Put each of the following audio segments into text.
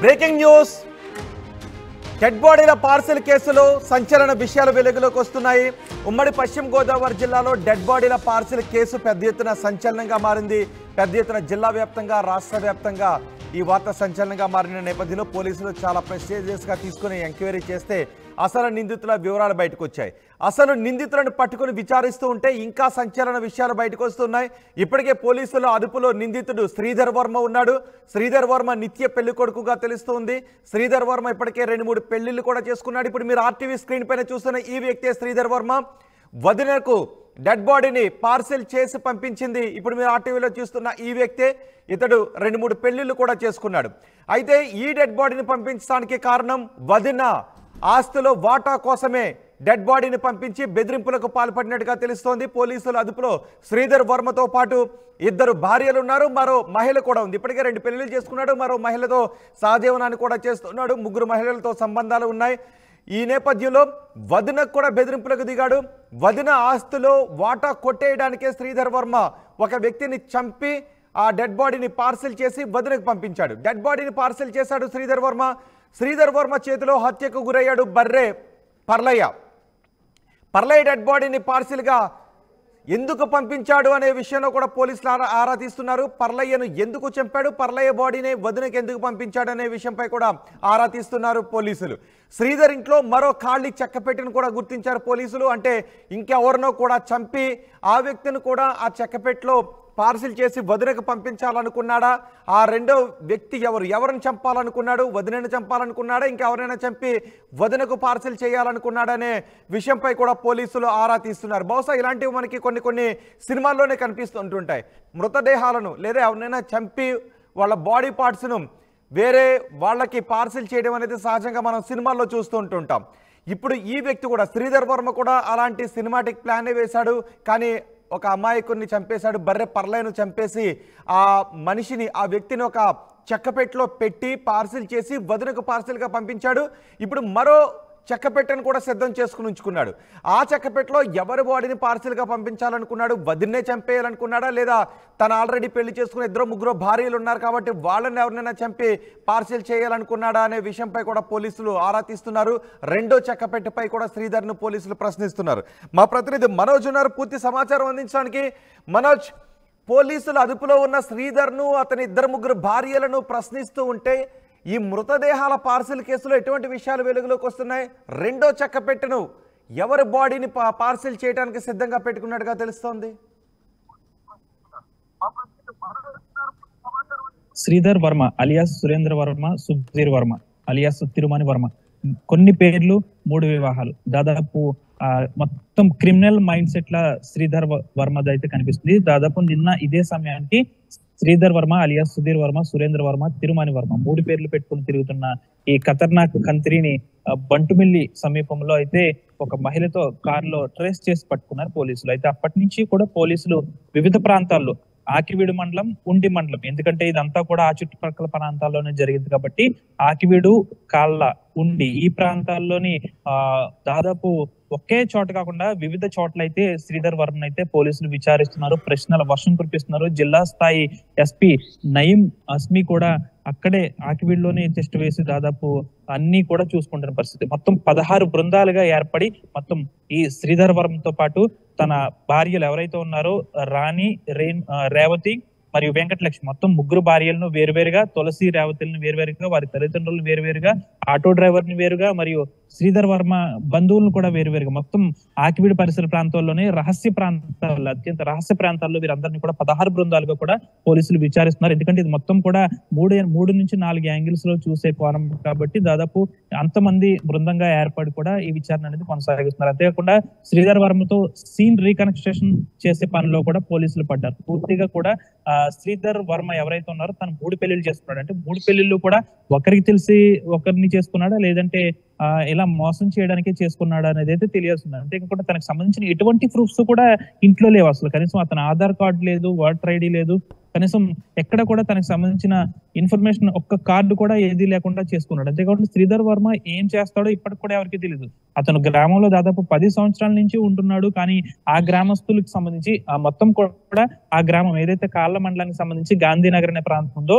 Breaking news dead బాడీల parcel కేసులో సంచలన విషయాలు వెలుగులోకి వస్తున్నాయి. ఉమ్మడి పశ్చిమ గోదావరి జిల్లాలో డెడ్ బాడీల పార్సెల్ కేసు పెద్ద ఎత్తున సంచలనంగా మారింది. పెద్ద ఎత్తున జిల్లా వ్యాప్తంగా రాష్ట్ర వ్యాప్తంగా ఈ వార్త సంచలనంగా మారిన నేపథ్యంలో పోలీసులు చాలా ప్రెస్టీజియస్గా తీసుకుని ఎంక్వైరీ చేస్తే అసలు నిందితుల వివరాలు బయటకు వచ్చాయి. అసలు నిందితులను పట్టుకుని విచారిస్తూ ఉంటే ఇంకా సంచలన విషయాలు బయటకు వస్తున్నాయి. ఇప్పటికే పోలీసుల అదుపులో నిందితుడు శ్రీధర్ వర్మ ఉన్నాడు. శ్రీధర్ వర్మ నిత్య పెళ్లి కొడుకుగా తెలుస్తుంది. శ్రీధర్ వర్మ ఇప్పటికే 2-3 పెళ్లిళ్ళు కూడా చేసుకున్నాడు. ఇప్పుడు మీరు ఆర్టీవీ స్క్రీన్ పైన చూస్తున్న ఈ వ్యక్తే శ్రీధర్ వర్మ. వదినకు డెడ్ బాడీని పార్సెల్ చేసి పంపించింది ఇప్పుడు మీరు ఆర్టీవీలో చూస్తున్న ఈ వ్యక్తే. ఇతడు 2-3 పెళ్లిళ్ళు కూడా చేసుకున్నాడు. అయితే ఈ డెడ్ బాడీని పంపించడానికి కారణం వదిన ఆస్తిలో వాటా కోసమే డెడ్ బాడీని పంపించి బెదిరింపులకు పాల్పడినట్టుగా తెలుస్తోంది. పోలీసుల అదుపులో శ్రీధర్ వర్మతో పాటు 2 భార్యలు ఉన్నారు. మరో మహిళ కూడా ఉంది. ఇప్పటికే 2 పెళ్లిళ్ళు చేసుకున్నాడు. మరో మహిళతో సహజీవనాన్ని కూడా చేస్తున్నాడు. 3 మహిళలతో సంబంధాలు ఉన్నాయి. ఈ నేపథ్యంలో వదినకు కూడా బెదిరింపులకు దిగాడు. వదిన ఆస్తిలో వాటా కొట్టేయడానికే శ్రీధర్ వర్మ ఒక వ్యక్తిని చంపి ఆ డెడ్ బాడీని పార్సెల్ చేసి వదినకు పంపించాడు. డెడ్ బాడీని పార్సెల్ చేశాడు శ్రీధర్ వర్మ. శ్రీధర్ వర్మ చేతిలో హత్యకు గురయ్యాడు బర్రే పర్లయ్య. పర్లయ్య డెడ్ బాడీని పార్సిల్గా ఎందుకు పంపించాడు అనే విషయంలో కూడా పోలీసులు ఆరా తీస్తున్నారు. పర్లయ్యను ఎందుకు చంపాడు, పర్లయ్య బాడీని వదినకు ఎందుకు పంపించాడు అనే విషయంపై కూడా ఆరా తీస్తున్నారు పోలీసులు. శ్రీధర్ ఇంట్లో మరో ఖాళీ చెక్కపెట్టెను కూడా గుర్తించారు పోలీసులు. అంటే ఇంకెవరినో కూడా చంపి ఆ వ్యక్తిని కూడా ఆ చెక్కపెట్టెలో పార్సిల్ చేసి వదినకు పంపించాలనుకున్నాడా, ఆ రెండో వ్యక్తి ఎవరిని చంపాలనుకున్నాడు, వదినను చంపాలనుకున్నాడా, ఇంకెవరైనా చంపి వదినకు పార్సిల్ చేయాలనుకున్నాడనే విషయంపై కూడా పోలీసులు ఆరా తీస్తున్నారు. బహుశా ఇలాంటివి మనకి కొన్ని సినిమాల్లోనే కనిపిస్తుంటుంటాయి. మృతదేహాలను లేదా ఎవరినైనా చంపి వాళ్ళ బాడీ పార్ట్స్ను వేరే వాళ్ళకి పార్సిల్ చేయడం అనేది సహజంగా మనం సినిమాల్లో చూస్తూ ఉంటుంటాం. ఇప్పుడు ఈ వ్యక్తి కూడా శ్రీధర్ వర్మ కూడా అలాంటి సినిమాటిక్ ప్లానే వేశాడు. కానీ ఒక అమాయకుడిని చంపేశాడు. బర్రె పర్లయ్యను చంపేసి ఆ మనిషిని ఆ వ్యక్తిని ఒక చెక్కపెట్టెలో పెట్టి పార్సిల్ చేసి వదినకు పార్సిల్గా పంపించాడు. ఇప్పుడు మరో చెక్కపెట్టెను కూడా సిద్ధం చేసుకుని ఉంచుకున్నాడు. ఆ చెక్కపెట్టెలో ఎవరి బాడీని పార్సిల్గా పంపించాలనుకున్నాడు, వదిన్నే చంపేయాలనుకున్నాడా, లేదా తను ఆల్రెడీ పెళ్లి చేసుకున్న 2-3 భార్యలు ఉన్నారు కాబట్టి వాళ్ళని ఎవరినైనా చంపి పార్సిల్ చేయాలనుకున్నాడా అనే విషయంపై కూడా పోలీసులు ఆరా తీస్తున్నారు. రెండో చెక్కపెట్టెపై కూడా శ్రీధర్ను పోలీసులు ప్రశ్నిస్తున్నారు. మా ప్రతినిధి మనోజ్ ఉన్నారు పూర్తి సమాచారం అందించడానికి. మనోజ్, పోలీసులు అదుపులో ఉన్న శ్రీధర్ను అతని 2-3 భార్యలను ప్రశ్నిస్తూ ఉంటే ఈ మృతదేహాల పార్సిల్ కేసులో ఎటువంటి విషయాలు వెలుగులోకి వస్తున్నాయి? రెండో చెక్కపెట్టెను ఎవరి బాడీని పార్సిల్ చేయడానికి సిద్ధంగా పెట్టుకున్నట్టుగా తెలుస్తోంది? Sridhar Varma alias Surendra Varma, Sudheer Varma alias Thirumani Varma. కొన్ని పేర్లు, 3 వివాహాలు. దాదాపు మొత్తం క్రిమినల్ మైండ్ సెట్ లా శ్రీధర్ వర్మది అయితే కనిపిస్తుంది. దాదాపు నిన్న ఇదే సమయానికి శ్రీధర్ వర్మ అలియాస్ సుధీర్ వర్మ, సురేంద్ర వర్మ, తిరుమణి వర్మ 3 పేర్లు పెట్టుకుని తిరుగుతున్న ఈ ఖతర్నాక్ కంత్రిని బంటుమిల్లి సమీపంలో అయితే ఒక మహిళతో కారులో ట్రేస్ చేసి పట్టుకున్నారు పోలీసులు. అయితే అప్పటి నుంచి కూడా పోలీసులు వివిధ ప్రాంతాల్లో ఆకివీడు మండలం, ఉండి మండలం, ఎందుకంటే ఇదంతా కూడా ఆ చుట్టుపక్కల ప్రాంతాల్లోనే జరిగింది కాబట్టి ఆకివీడు, కాళ్ళ, ఉండి ఈ ప్రాంతాల్లోని దాదాపు ఒకే చోట కాకుండా వివిధ చోట్ల అయితే శ్రీధర్ వర్మ అయితే పోలీసులు విచారిస్తున్నారు, ప్రశ్నల వర్షం కురిపిస్తున్నారు. జిల్లా స్థాయి ఎస్పీ నయీం అస్మి కూడా అక్కడే ఆకివీడులోనే టెస్ట్ వేసి దాదాపు అన్ని కూడా చూసుకుంటున్న పరిస్థితి. మొత్తం 16 బృందాలుగా ఏర్పడి మొత్తం ఈ శ్రీధర్ వర్మతో పాటు తన భార్యలు ఎవరైతే ఉన్నారో రాణి, రేవతి మరియు వెంకటలక్ష్మి మొత్తం 3 భార్యలను వేరువేరుగా, తులసి, రేవతిని వేరువేరుగా, వారి తల్లిదండ్రులను వేరువేరుగా, ఆటో డ్రైవర్ ని వేరుగా మరియు శ్రీధర్ వర్మ బంధువులను కూడా వేరువేరుగా మొత్తం ఆకివీడు పరిసర ప్రాంతాల్లోనే అత్యంత రహస్య ప్రాంతాల్లో వీరందరినీ కూడా 16 బృందాలుగా కూడా పోలీసులు విచారిస్తున్నారు. ఎందుకంటే ఇది మొత్తం కూడా 3 నుంచి 4 యాంగిల్స్ లో చూసే కోణం కాబట్టి దాదాపు అంతమంది బృందంగా ఏర్పడి కూడా ఈ విచారణ అనేది కొనసాగిస్తున్నారు. అంతేకాకుండా శ్రీధర్ వర్మతో సీన్ రీకన్స్ట్రక్షన్ చేసే పనిలో కూడా పోలీసులు పడ్డారు. పూర్తిగా కూడా శ్రీధర్ వర్మ ఎవరైతే ఉన్నారో తను 3 పెళ్లిళ్ళు చేసుకున్నాడు. అంటే 3 పెళ్లిళ్ళు కూడా ఒకరికి తెలిసి ఒకరిని చేసుకున్నాడా, లేదంటే ఇలా మోసం చేయడానికే చేసుకున్నాడా అనేది అయితే తెలియాల్సింది. అంతేకాకుండా తనకు సంబంధించిన ఎటువంటి ప్రూఫ్స్ కూడా ఇంట్లో లేవు. అసలు కనీసం అతని ఆధార్ కార్డు లేదు, ఓటర్ ఐడి లేదు, కనీసం ఎక్కడ కూడా తనకు సంబంధించిన ఇన్ఫర్మేషన్ ఒక్క కార్డు కూడా ఏది లేకుండా చేసుకున్నాడు. అంతేకాకుండా శ్రీధర్ వర్మ ఏం చేస్తాడో ఇప్పటికి కూడా ఎవరికి తెలియదు. అతను గ్రామంలో దాదాపు 10 సంవత్సరాల నుంచి ఉంటున్నాడు. కానీ ఆ గ్రామస్తులకు సంబంధించి ఆ మొత్తం కూడా ఆ గ్రామం ఏదైతే కాళ్ళ మండలానికి సంబంధించి గాంధీనగర్ అనే ప్రాంతం ఉందో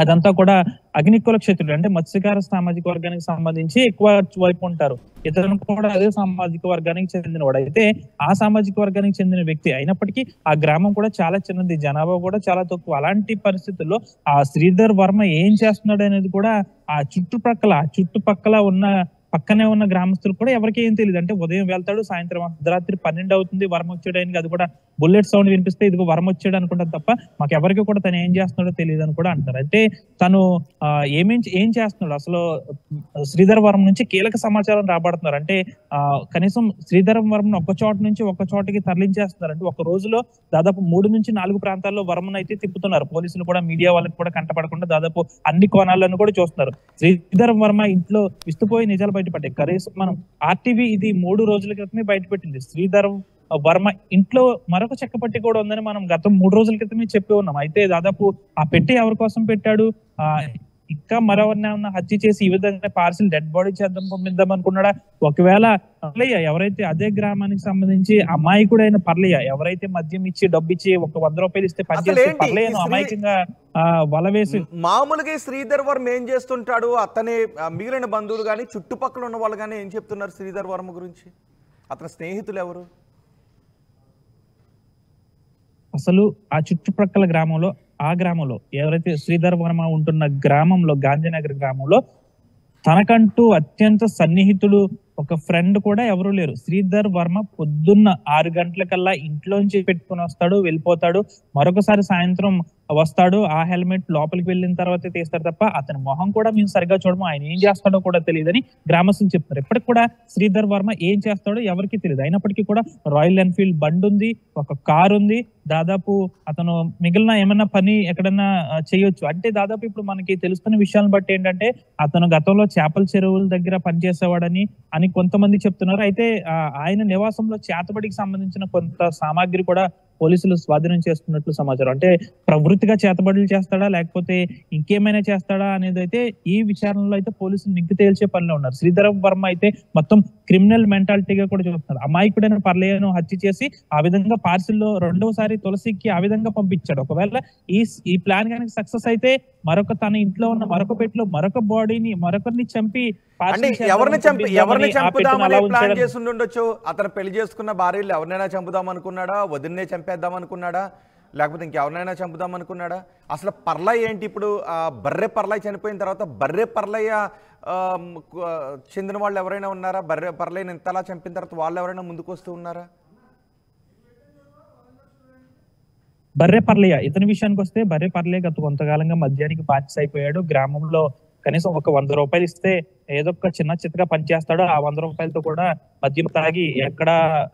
అదంతా కూడా అగ్నికుల క్షత్రుడు అంటే మత్స్యకార సామాజిక వర్గానికి సంబంధించి ఎక్కువ వైపు ఉంటారు. ఇతను కూడా అదే సామాజిక వర్గానికి చెందినవాడు. అయితే ఆ సామాజిక వర్గానికి చెందిన వ్యక్తి అయినప్పటికీ ఆ గ్రామం కూడా చాలా చిన్నది, జనాభా కూడా చాలా తక్కువ. అలాంటి పరిస్థితుల్లో ఆ శ్రీధర్ వర్మ ఏం చేస్తున్నాడు అనేది కూడా ఆ చుట్టుపక్కల ఉన్న పక్కనే ఉన్న గ్రామస్తులు కూడా ఎవరికి ఏం తెలియదు. అంటే ఉదయం వెళ్తాడు, సాయంత్రం అర్ధరాత్రి 12 అవుతుంది వర్మ వచ్చేయడానికి, అది కూడా బుల్లెట్ సౌండ్ వినిపిస్తే ఇదిగో వర్మ వచ్చాడు అనుకుంటారు తప్ప మాకు ఎవరికి కూడా తను ఏం చేస్తున్నాడో తెలియదు అని కూడా అంటారు. అంటే తను ఏం చేస్తున్నాడు అసలు శ్రీధర్ వర్మ నుంచి కీలక సమాచారం రాబడుతున్నారు. అంటే కనీసం శ్రీధర్ వర్మను ఒక చోట నుంచి ఒక చోటకి తరలించేస్తున్నారు. అంటే ఒక రోజులో దాదాపు 3 నుంచి 4 ప్రాంతాల్లో వర్మను అయితే తిప్పుతున్నారు. పోలీసులు కూడా మీడియా వాళ్ళకి కూడా కంటపడకుండా దాదాపు అన్ని కోణాలను కూడా చూస్తున్నారు. శ్రీధర్ వర్మ ఇంట్లో విస్తుపోయి నిజాలు బయటపడ్డాయి. కనీసం మనం ఆర్టీవీ ఇది 3 రోజుల క్రితమే బయటపెట్టింది. శ్రీధర్ వర్మ ఇంట్లో మరొక చెక్కపట్టి కూడా ఉందని మనం గత 3 రోజుల క్రితమే చెప్పి ఉన్నాం. అయితే దాదాపు ఆ పెట్టి ఎవరి కోసం పెట్టాడు, ఇంకా మరెవరినైనా హత్య చేసి ఈ విధంగా పార్సిల్ డెడ్ బాడీ పంపిద్దాం అనుకున్నాడా? ఒకవేళ పర్లయ్య ఎవరైతే అదే గ్రామానికి సంబంధించి అమాయకుడైన పర్లయ్య ఎవరైతే మద్యం ఇచ్చి డబ్బు ఇచ్చి ఒక 100 రూపాయలు ఇస్తే పనిచేస్తే పర్లయ్యను అమాయకంగా వలవేసి మామూలుగా శ్రీధర్ వర్మ ఏం చేస్తుంటాడు? అతని మిగిలిన బంధువులు కానీ చుట్టుపక్కల ఉన్న వాళ్ళు కానీ ఏం చెప్తున్నారు శ్రీధర్ వర్మ గురించి? అతని స్నేహితులు ఎవరు? అసలు ఆ చుట్టుపక్కల గ్రామంలో ఎవరైతే శ్రీధర్ వర్మ ఉంటున్న గ్రామంలో, గాంధీనగర్ గ్రామంలో తనకంటూ అత్యంత సన్నిహితుడు ఒక ఫ్రెండ్ కూడా ఎవరు లేరు. శ్రీధర్ వర్మ పొద్దున్న 6 గంటలకల్లా ఇంట్లోంచి పెట్టుకుని వస్తాడు, వెళ్ళిపోతాడు. మరొకసారి సాయంత్రం వస్తాడు. ఆ హెల్మెట్ లోపలికి వెళ్ళిన తర్వాత తీస్తాడు తప్ప అతని మొహం కూడా మేము సరిగా చూడము. ఆయన ఏం చేస్తాడో కూడా తెలియదని గ్రామస్తులు చెప్తారు. ఇప్పటికి కూడా శ్రీధర్ వర్మ ఏం చేస్తాడో ఎవరికి తెలియదు. అయినప్పటికీ కూడా రాయల్ ఎన్ఫీల్డ్ బండి ఉంది, ఒక కారు ఉంది. దాదాపు అతను మిగిలిన ఏమన్నా పని ఎక్కడన్నా చేయొచ్చు. అంటే దాదాపు ఇప్పుడు మనకి తెలుస్తున్న విషయాలను బట్టి ఏంటంటే అతను గతంలో చేపల చెరువుల దగ్గర పనిచేసేవాడని కొంతమంది చెప్తున్నారు. అయితే ఆయన నివాసంలో చేతబడికి సంబంధించిన కొంత సామాగ్రి కూడా పోలీసులు స్వాధీనం చేసుకున్నట్లు సమాచారం. అంటే ప్రవృత్తిగా చేతబడులు చేస్తాడా లేకపోతే ఇంకేమైనా చేస్తాడా అనేది అయితే ఈ విచారణలో అయితే పోలీసులు నిగ్గు తేల్చే పనిలో ఉన్నారు. శ్రీధర్ వర్మ అయితే మొత్తం క్రిమినల్ మెంటాలిటీగా కూడా చూస్తున్నారు. అమాయకుడైన పర్లేను హత్య చేసి ఆ విధంగా పార్సిల్లో రెండోసారి తులసికి ఆ విధంగా పంపించాడు. ఒకవేళ ఈ ప్లాన్ కనుక సక్సెస్ అయితే తన ఇంట్లో ఉన్న మరొక పెట్టిలో మరొక బాడీని మరొకరిని చంపి ఎవరిని చంపుదామని ప్లాన్ చేసి ఉండొచ్చు. అతను పెళ్లి చేసుకున్న భార్యలు ఎవరినైనా చంపుదాం అనుకున్నాడా? వదిన్నే చంపేద్దాం అనుకున్నాడా? లేకపోతే ఇంకెవరినైనా చంపుదాం అనుకున్నాడా? అసలు పర్లయ్య ఏంటి? ఇప్పుడు బర్రె పర్లయ్య చనిపోయిన తర్వాత బర్రె పర్లయ్య చెందిన వాళ్ళు ఎవరైనా ఉన్నారా? బర్రె పర్లయ్యని ఇంతలా చంపిన తర్వాత వాళ్ళు ఎవరైనా ముందుకు వస్తూ ఉన్నారా? బర్రె పర్లయ్య ఇతని విషయానికి వస్తే బర్రె పర్లయ్య గత కొంతకాలంగా మద్యానికి బానిస అయిపోయాడు. గ్రామంలో కనీసం ఒక 100 రూపాయలు ఇస్తే ఏదో ఒక చిన్న చిత్తగా పనిచేస్తాడు. ఆ 100 రూపాయలతో కూడా మద్యం తాగి ఎక్కడ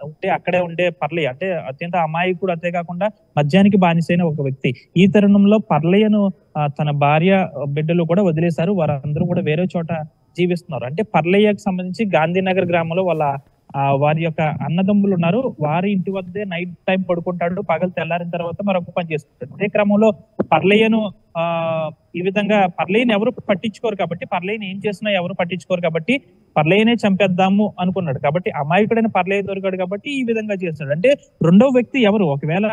ఉంటే అక్కడే ఉండే పర్లయ్య అంటే అత్యంత అమాయకుడు. అంతేకాకుండా మద్యానికి బానిసైన ఒక వ్యక్తి. ఈ తరుణంలో పర్లయ్యను తన భార్య బిడ్డలు కూడా వదిలేశారు. వారందరూ కూడా వేరే చోట జీవిస్తున్నారు. అంటే పర్లయ్యకు సంబంధించి గాంధీనగర్ గ్రామంలో వారి యొక్క అన్నదమ్ములు ఉన్నారు. వారి ఇంటి వద్దే నైట్ టైం పడుకుంటాడు. పగలు తెల్లారిన తర్వాత మరొక పని చేసుకుంటాడు. అదే క్రమంలో పర్లయ్యను ఈ విధంగా పర్లయ్యని ఎవరు పట్టించుకోరు కాబట్టి, పర్లయ్యని ఏం చేసినా ఎవరు పట్టించుకోరు కాబట్టి పర్లయ్యనే చంపేద్దాము అనుకున్నాడు. కాబట్టి అమాయకుడైన పర్లయ్య దొరికాడు కాబట్టి ఈ విధంగా చేస్తాడు. అంటే రెండో వ్యక్తి ఎవరు? ఒకవేళ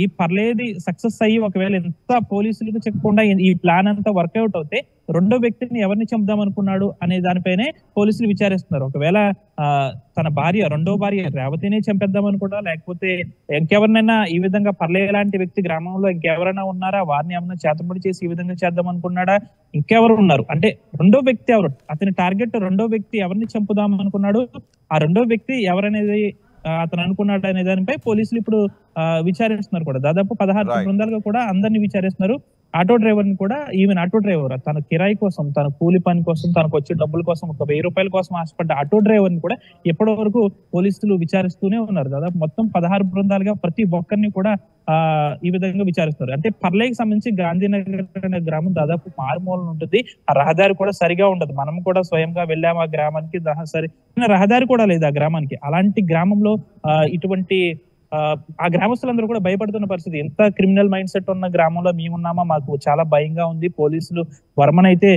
ఈ పర్లేది సక్సెస్ అయ్యి ఒకవేళ ఎంత పోలీసులకు చెప్పకుండా ఈ ప్లాన్ అంతా వర్కౌట్ అవుతే రెండో వ్యక్తిని ఎవరిని చంపుదాం అనుకున్నాడు అనే దానిపైనే పోలీసులు విచారిస్తున్నారు. ఒకవేళ తన రెండో భార్య రేవతినే చంపేద్దాం అనుకున్నా, లేకపోతే ఇంకెవరినైనా ఈ విధంగా పర్లయ్య లాంటి వ్యక్తి గ్రామంలో ఇంకెవరైనా ఉన్నారా, వారిని ఏమైనా చేతబడి చేసి ఈ విధంగా చేద్దాం అనుకున్నాడా, ఇంకెవరు ఉన్నారు అంటే రెండో వ్యక్తి ఎవరు? అతని టార్గెట్ రెండో వ్యక్తి ఎవరిని చంపుదాం అనుకున్నాడు, ఆ రెండో వ్యక్తి ఎవరనేది అతను అనుకున్నాడు అనే దానిపై పోలీసులు ఇప్పుడు విచారిస్తున్నారు కూడా. దాదాపు 16 బృందాలుగా కూడా అందరినీ విచారిస్తున్నారు. ఆటో డ్రైవర్ ని కూడా, ఈవెన్ ఆటో డ్రైవర్ తన కిరాయి కోసం, తన కూలి పని కోసం, తనకు వచ్చే డబ్బుల కోసం, ఒక 1000 రూపాయల కోసం ఆశపడ్డ ఆటో డ్రైవర్ ని కూడా ఇప్పటి వరకు పోలీసులు విచారిస్తూనే ఉన్నారు. దాదాపు మొత్తం 16 బృందాలుగా ప్రతి ఒక్కరిని కూడా ఈ విధంగా విచారిస్తారు. అంటే పర్లేకి సంబంధించి గాంధీనగర్ అనే గ్రామం దాదాపు మారుమూలన ఉంటుంది. ఆ రహదారి కూడా సరిగా ఉండదు. మనం కూడా స్వయంగా వెళ్ళాము ఆ గ్రామానికి, రహదారి కూడా లేదు ఆ గ్రామానికి. అలాంటి గ్రామంలో ఇటువంటి ఆ గ్రామస్తులందరూ కూడా భయపడుతున్న పరిస్థితి. ఎంత క్రిమినల్ మైండ్ సెట్ ఉన్న గ్రామంలో మేమున్నామా, మాకు చాలా భయంగా ఉంది, పోలీసులు వర్మనైతే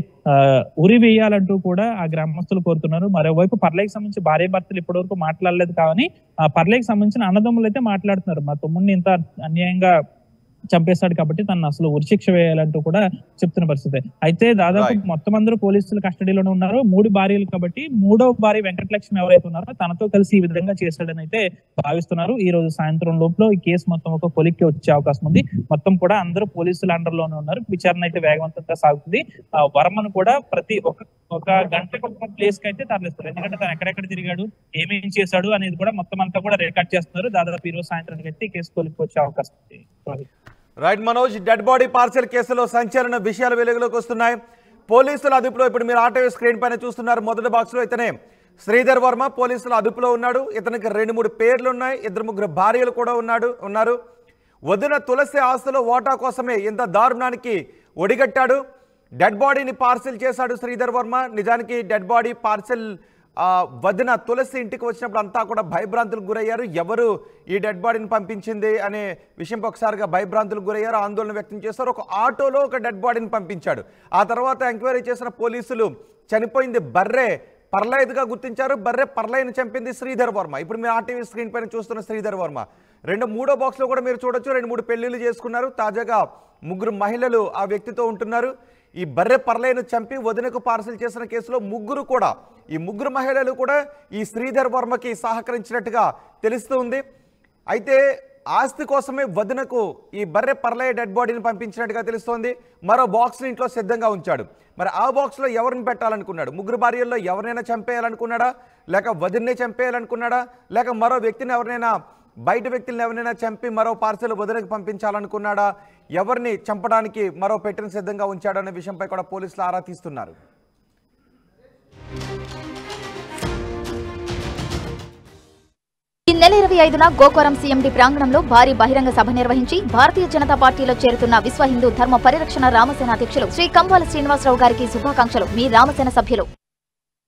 ఉరి వేయాలంటూ కూడా ఆ గ్రామస్తులు కోరుతున్నారు. మరోవైపు పర్లేకి సంబంధించి భార్య భర్తలు ఇప్పటి వరకు మాట్లాడలేదు. కానీ ఆ పర్లేకి సంబంధించిన అన్నదమ్ములు అయితే మాట్లాడుతున్నారు. మా తమ్ముడిని ఇంత అన్యాయంగా చంపేస్తాడు కాబట్టి తను అసలు ఉరిశిక్ష వేయాలంటూ కూడా చెప్తున్న పరిస్థితి. అయితే దాదాపు మొత్తం అందరూ పోలీసుల కస్టడీలోనే ఉన్నారు. 3 భార్యలు కాబట్టి 3వ భార్య వెంకటలక్ష్మి ఎవరైతే ఉన్నారో తనతో కలిసి ఈ విధంగా చేశాడని అయితే భావిస్తున్నారు. ఈ రోజు సాయంత్రం లోపల ఈ కేసు మొత్తం ఒక కొలిక్కి వచ్చే అవకాశం ఉంది. మొత్తం కూడా అందరూ పోలీసుల అండర్ లోనే ఉన్నారు. విచారణ అయితే వేగవంతంగా సాగుతుంది. వర్మను కూడా ప్రతి ఒక గంటకు ఒక ప్లేస్ కి అయితే తరలిస్తారు. ఎందుకంటే తను ఎక్కడెక్కడ తిరిగాడు, ఏమేం చేశాడు అనేది కూడా మొత్తం అంతా కూడా రికార్డ్ చేస్తున్నారు. దాదాపు ఈ రోజు సాయంత్రానికి అయితే కేసు కొలిక్కి వచ్చే అవకాశం ఉంది. Right Manoj, dead body parcel కేసులో సంచలన విషయాలు వెలుగులోకి వస్తున్నాయి. పోలీసుల అదుపులో ఇప్పుడు మీరు ఆటో స్క్రీన్ పైన చూస్తున్నారు. మొదటి బాక్స్ లో ఇతనే శ్రీధర్ వర్మ పోలీసుల అదుపులో ఉన్నాడు. ఇతనికి 2-3 పేర్లు ఉన్నాయి. 2-3 భార్యలు కూడా ఉన్నారు. వదిన తులసి ఆస్తుల ఓటా కోసమే ఇంత దారుణానికి ఒడిగట్టాడు. డెడ్ బాడీని పార్సెల్ చేశాడు శ్రీధర్ వర్మ. నిజానికి డెడ్ బాడీ పార్సెల్ వదిన తులసి ఇంటికి వచ్చినప్పుడు అంతా కూడా భయభ్రాంతులకు గురయ్యారు. ఎవరు ఈ డెడ్ బాడీని పంపించింది అనే విషయంపై ఒకసారిగా భయభ్రాంతులకు గురయ్యారు, ఆందోళన వ్యక్తం చేశారు. ఒక ఆటోలో ఒక డెడ్ బాడీని పంపించాడు. ఆ తర్వాత ఎంక్వైరీ చేసిన పోలీసులు చనిపోయింది బర్రె పర్లైదుగా గుర్తించారు. బర్రె పర్లైని చంపింది శ్రీధర్ వర్మ. ఇప్పుడు మీరు ఆర్టీవీ స్క్రీన్ పైన చూస్తున్న శ్రీధర్ వర్మ. 2-3వ బాక్స్లో కూడా మీరు చూడొచ్చు. 2-3 పెళ్లిళ్ళు చేసుకున్నారు. తాజాగా 3 మహిళలు ఆ వ్యక్తితో ఉంటున్నారు. ఈ బర్రె పర్లైను చంపి వదినకు పార్సల్ చేసిన కేసులో 3 మహిళలు కూడా ఈ శ్రీధర్ వర్మకి సహకరించినట్టుగా తెలుస్తుంది. అయితే ఆస్తి కోసమే వదినకు ఈ బర్రె పర్లై డెడ్ బాడీని పంపించినట్టుగా తెలుస్తోంది. మరో బాక్స్ని ఇంట్లో సిద్ధంగా ఉంచాడు. మరి ఆ బాక్స్లో ఎవరిని పెట్టాలనుకున్నాడు? 3 భార్యల్లో ఎవరినైనా చంపేయాలనుకున్నాడా, లేక వదిన్నే చంపేయాలనుకున్నాడా, లేక మరో వ్యక్తిని బయట వ్యక్తులను ఎవరైనా చంపి మరో పార్సెల్ వదినకు పంపించాలనుకున్నాడా, ఎవరిని చంపడానికి మరో పెట్టెను సిద్ధంగా ఉంచాడనే విషయంపై కూడా పోలీసులు ఆరా తీస్తున్నారు. ఈ నెల 25న గోకవరం సీఎండీ ప్రాంగణంలో భారీ బహిరంగ సభ నిర్వహించి భారతీయ జనతా పార్టీలో చేరుతున్న విశ్వ హిందూ ధర్మ పరిరక్షణ రామసేన అధ్యక్షులు శ్రీ కంబాల శ్రీనివాసరావు గారికి శుభాకాంక్షలు. మీ రామసేన సభ్యులు.